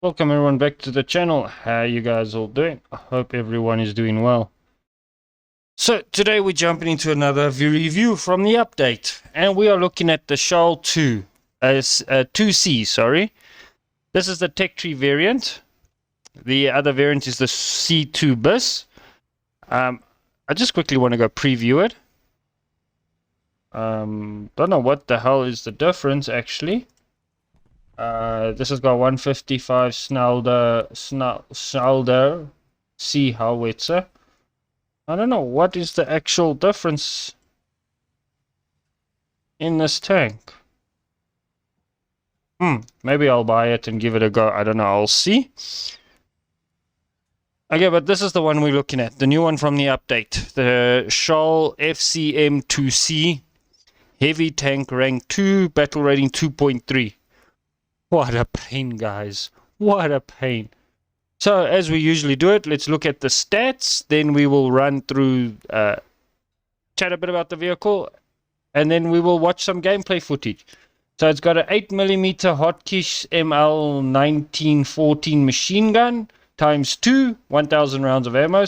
Welcome everyone back to the channel. How you guys all doing? I hope everyone is doing well. So today we're jumping into another review from the update, and we are looking at the Shal 2 as 2C. Sorry, this is the tech tree variant. The other variant is the C2 bus. I just quickly want to go preview it. Don't know what the hell is the difference actually. This has got 155 Snalder C howitzer. I don't know what is the actual difference in this tank. Maybe I'll buy it and give it a go. I don't know. I'll see. Okay, but this is the one we're looking at. The new one from the update. The Shal FCM2C. Heavy tank rank 2. Battle rating 2.3. What a pain, guys. What a pain. So, as we usually do it, let's look at the stats. Then we will run through, chat a bit about the vehicle. And then we will watch some gameplay footage. So, it's got an 8mm Hotkesh ML1914 machine gun. Times 2, 1000 rounds of ammo.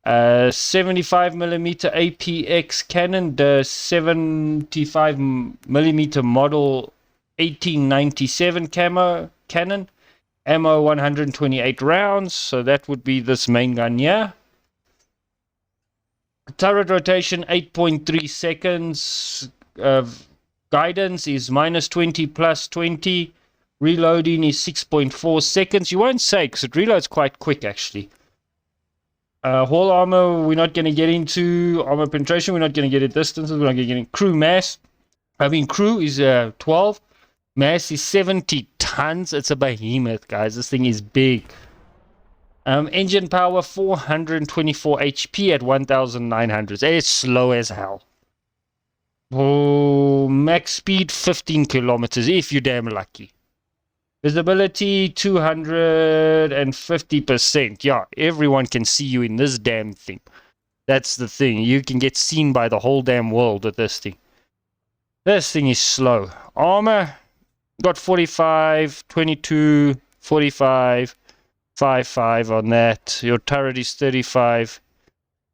75mm APX cannon. The 75mm model 1897 camo cannon, ammo 128 rounds, so that would be this main gun here. Turret rotation 8.3 seconds, guidance is -20 +20, reloading is 6.4 seconds. You won't say because it reloads quite quick actually. Hull armor we're not going to get into, armor penetration we're not going to get at distances, we're not going to get in. Crew mass, crew is 12. Mass is 70 tons. It's a behemoth, guys. This thing is big. Engine power 424 HP at 1900. It's slow as hell. Oh, max speed 15 kilometers if you're damn lucky. Visibility 250%. Yeah, everyone can see you in this damn thing. That's the thing. You can get seen by the whole damn world with this thing. This thing is slow. Armor got 45, 22, 45, 55 on that. Your turret is 35.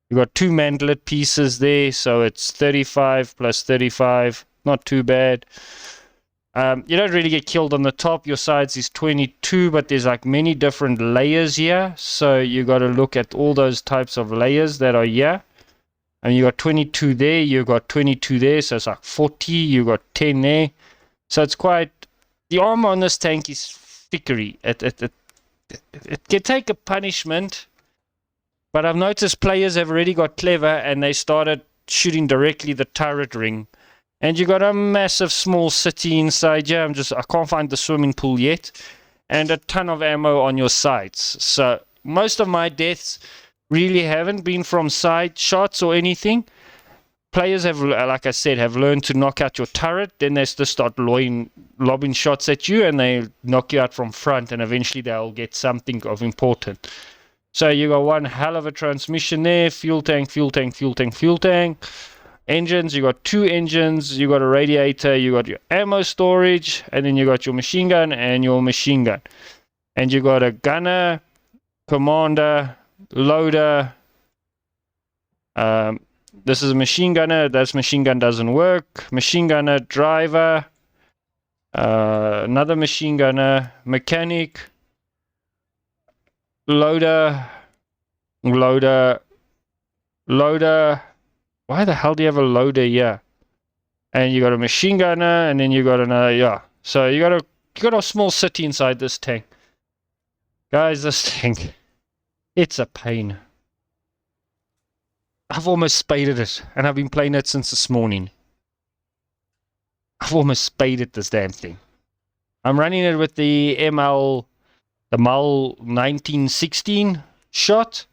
You got 2 mantlet pieces there, so it's 35 plus 35. Not too bad. You don't really get killed on the top. Your sides is 22, but there's like many different layers here. So you got to look at all those types of layers that are here. And you got 22 there, you got 22 there, so it's like 40. You got 10 there. So it's quite... The armor on this tank is thickery. It can take a punishment, but I've noticed players have already got clever and they started shooting directly the turret ring. And you got a massive small city inside here. I can't find the swimming pool yet. And a ton of ammo on your sides. So most of my deaths really haven't been from side shots or anything. Players have, like I said, have learned to knock out your turret. Then they just start lobbing shots at you and they knock you out from front, and eventually they'll get something of important. So you got one hell of a transmission there. Fuel tank, fuel tank, fuel tank, fuel tank. Engines, you got 2 engines. You got a radiator. You got your ammo storage. And then you got your machine gun and your machine gun. And you got a gunner, commander, loader. This is a machine gunner. That machine gun doesn't work. Machine gunner, driver. Another machine gunner, mechanic. Loader. Loader. Loader. Why the hell do you have a loader here? And you got a machine gunner, and then you got another, yeah. So you got a small city inside this tank. Guys, this tank, it's a pain. I've almost spaded it, and I've been playing it since this morning. I've almost spaded this damn thing. I'm running it with the ML 1916 shot.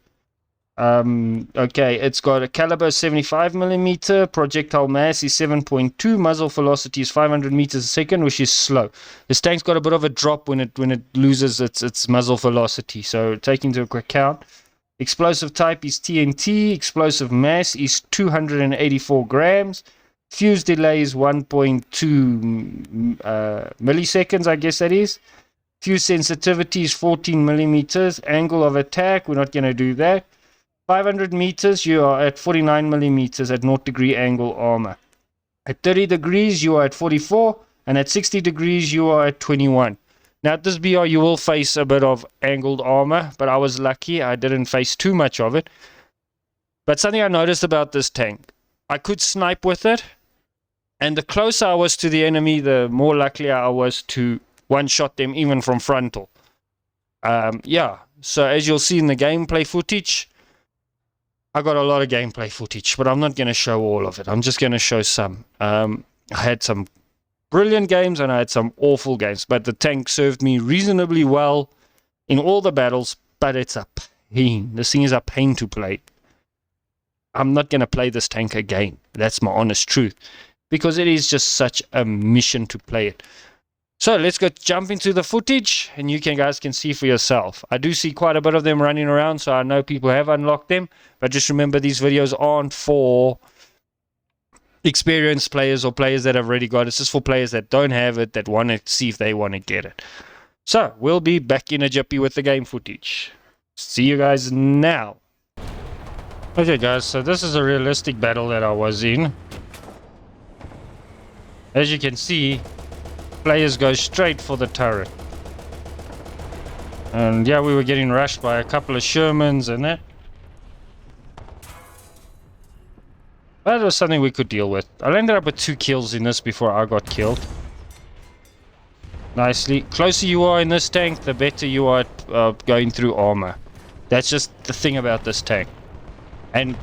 Okay, it's got a caliber 75mm, projectile mass is 7.2, muzzle velocity is 500 meters a second, which is slow. This tank's got a bit of a drop when it loses its muzzle velocity, so take into account. Explosive type is TNT. Explosive mass is 284 grams. Fuse delay is 1.2 milliseconds, I guess that is. Few sensitivities, 14 millimeters. Angle of attack, we're not going to do that. 500 meters, you are at 49 millimeters at 0 degree angle armor. At 30 degrees, you are at 44. And at 60 degrees, you are at 21. Now, at this BR, you will face a bit of angled armor, but I was lucky. I didn't face too much of it. But something I noticed about this tank, I could snipe with it. And the closer I was to the enemy, the more likely I was to one-shot them even from frontal. Yeah, so as you'll see in the gameplay footage, I got a lot of gameplay footage, but I'm not going to show all of it. I'm just going to show some. I had some brilliant games and I had some awful games, but the tank served me reasonably well in all the battles, but it's a pain. This thing is a pain to play. I'm not going to play this tank again. That's my honest truth, because it is just such a mission to play it. So let's go jump into the footage and you guys can see for yourself. I do see quite a bit of them running around, so I know people have unlocked them, but just remember these videos aren't for experienced players or players that have already got it. It's just for players that don't have it, that want to see if they want to get it. So we'll be back in a jiffy with the game footage. See you guys now. Okay guys, so this is a realistic battle that I was in. As you can see, players go straight for the turret. And yeah, we were getting rushed by a couple of Shermans and that. That was something we could deal with. I ended up with 2 kills in this before I got killed. Nicely. Closer you are in this tank, the better you are at going through armor. That's just the thing about this tank. And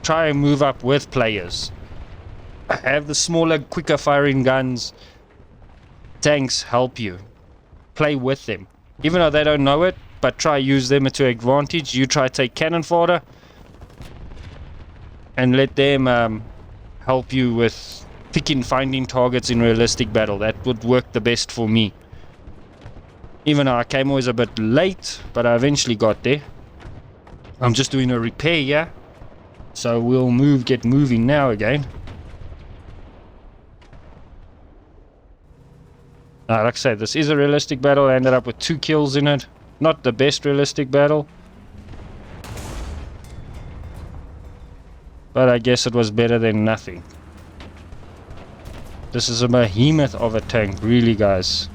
try and move up with players. Have the smaller, quicker firing guns. Tanks help you. Play with them. Even though they don't know it, but try use them to advantage. You try take cannon fodder. And let them help you with finding targets in realistic battle. That would work the best for me. Even though I came always a bit late, but I eventually got there. I'm just doing a repair here. So we'll get moving now again. Like I said, this is a realistic battle. I ended up with 2 kills in it. Not the best realistic battle. But I guess it was better than nothing. This is a behemoth of a tank, really, guys.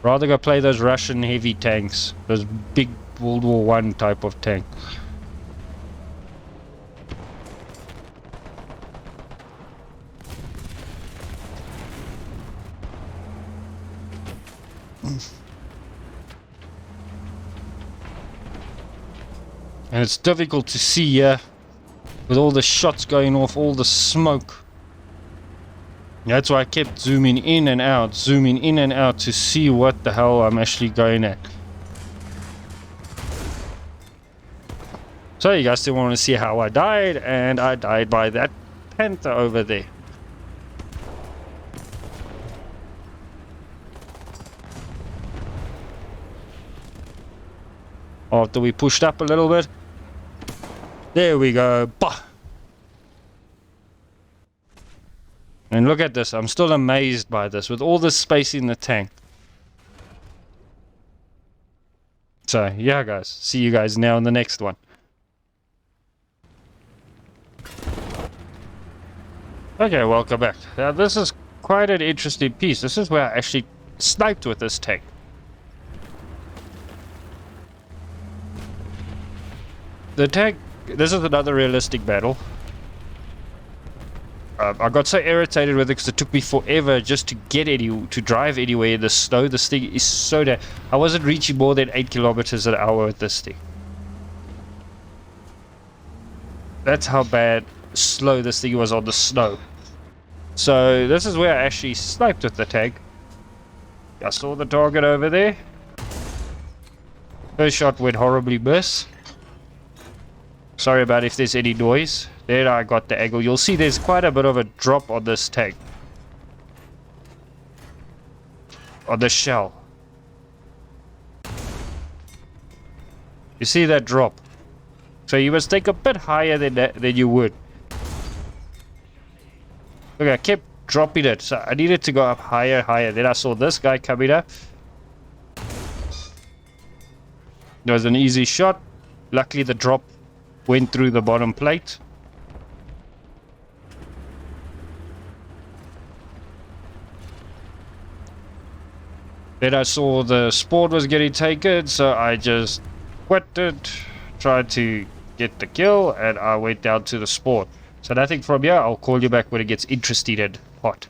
Rather go play those Russian heavy tanks. Those big World War I type of tank. And it's difficult to see here with all the shots going off, all the smoke. That's why I kept zooming in and out to see what the hell I'm actually going at. So you guys still want to see how I died, and I died by that panther over there. After we pushed up a little bit. There we go. Bah! And look at this. I'm still amazed by this with all this space in the tank. So yeah guys, see you guys now in the next one. Okay, welcome back. Now this is quite an interesting piece. This is where I actually sniped with this tank. The tank, this is another realistic battle. I got so irritated with it because it took me forever just to drive anywhere in the snow. This thing is so damn... I wasn't reaching more than 8 kilometers an hour with this thing. That's how slow this thing was on the snow. So this is where I actually sniped with the tank. I saw the target over there. First shot went horribly miss. Sorry about if there's any noise. There I got the angle. You'll see there's quite a bit of a drop on this tank. On the shell. You see that drop? So you must take a bit higher than that, than you would. Okay, I kept dropping it. So I needed to go up higher, higher. Then I saw this guy coming up. There was an easy shot. Luckily the drop went through the bottom plate. Then I saw the sport was getting taken, so I just quit it, tried to get the kill, and I went down to the sport. So nothing from here. I'll call you back when it gets interesting and hot.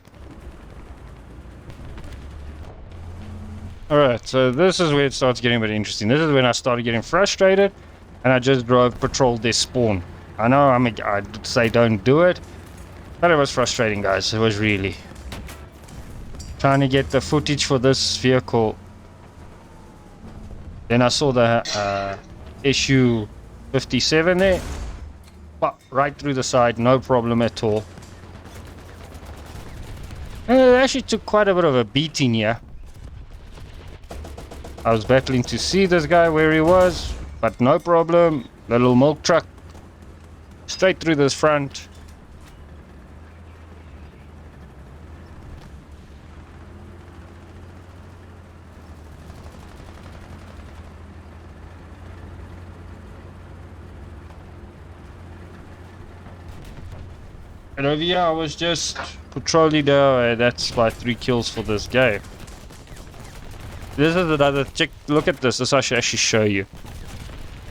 Alright, so this is where it starts getting a bit interesting. This is when I started getting frustrated, and I just drove patrol their spawn. I know I'd say don't do it, but it was frustrating, guys. It was really trying to get the footage for this vehicle. Then I saw the issue 57 there, but right through the side, no problem at all. It actually took quite a bit of a beating here. I was battling to see this guy where he was, but no problem. The little milk truck straight through this front. And over here I was just patrolling there, and that's my 3 kills for this game. This is another check. Look at this. This I should actually show you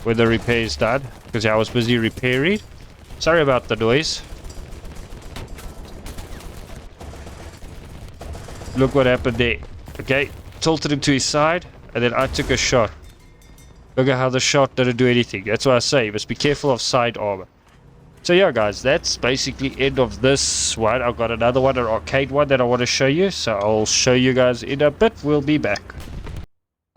where the repair is done, because I was busy repairing. Sorry about the noise. Look what happened there. Okay, tilted him to his side, and then I took a shot. Look at how the shot didn't do anything. That's why I say you must be careful of side armor. So yeah, guys, that's basically end of this one. I've got another one, an arcade one that I want to show you, so I'll show you guys in a bit. We'll be back.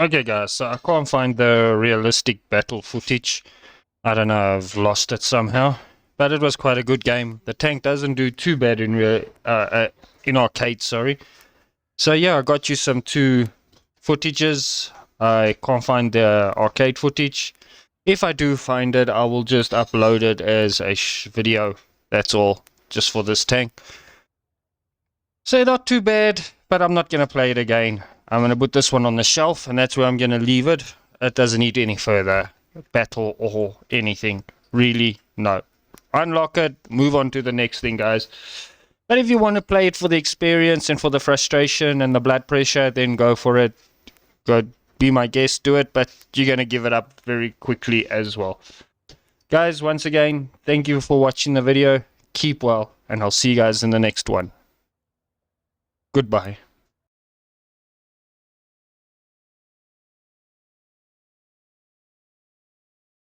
Okay, guys, so I can't find the realistic battle footage. I don't know, I've lost it somehow, but it was quite a good game. The tank doesn't do too bad in arcade, sorry. So yeah, I got you some 2 footages. I can't find the arcade footage. If I do find it, I will just upload it as a video. That's all, just for this tank. So not too bad, but I'm not going to play it again. I'm going to put this one on the shelf, and that's where I'm going to leave it. It doesn't need any further battle or anything. Really, no. Unlock it, move on to the next thing, guys. But if you want to play it for the experience and for the frustration and the blood pressure, then go for it. Go be my guest, do it, but you're going to give it up very quickly as well. Guys, once again, thank you for watching the video. Keep well, and I'll see you guys in the next one. Goodbye.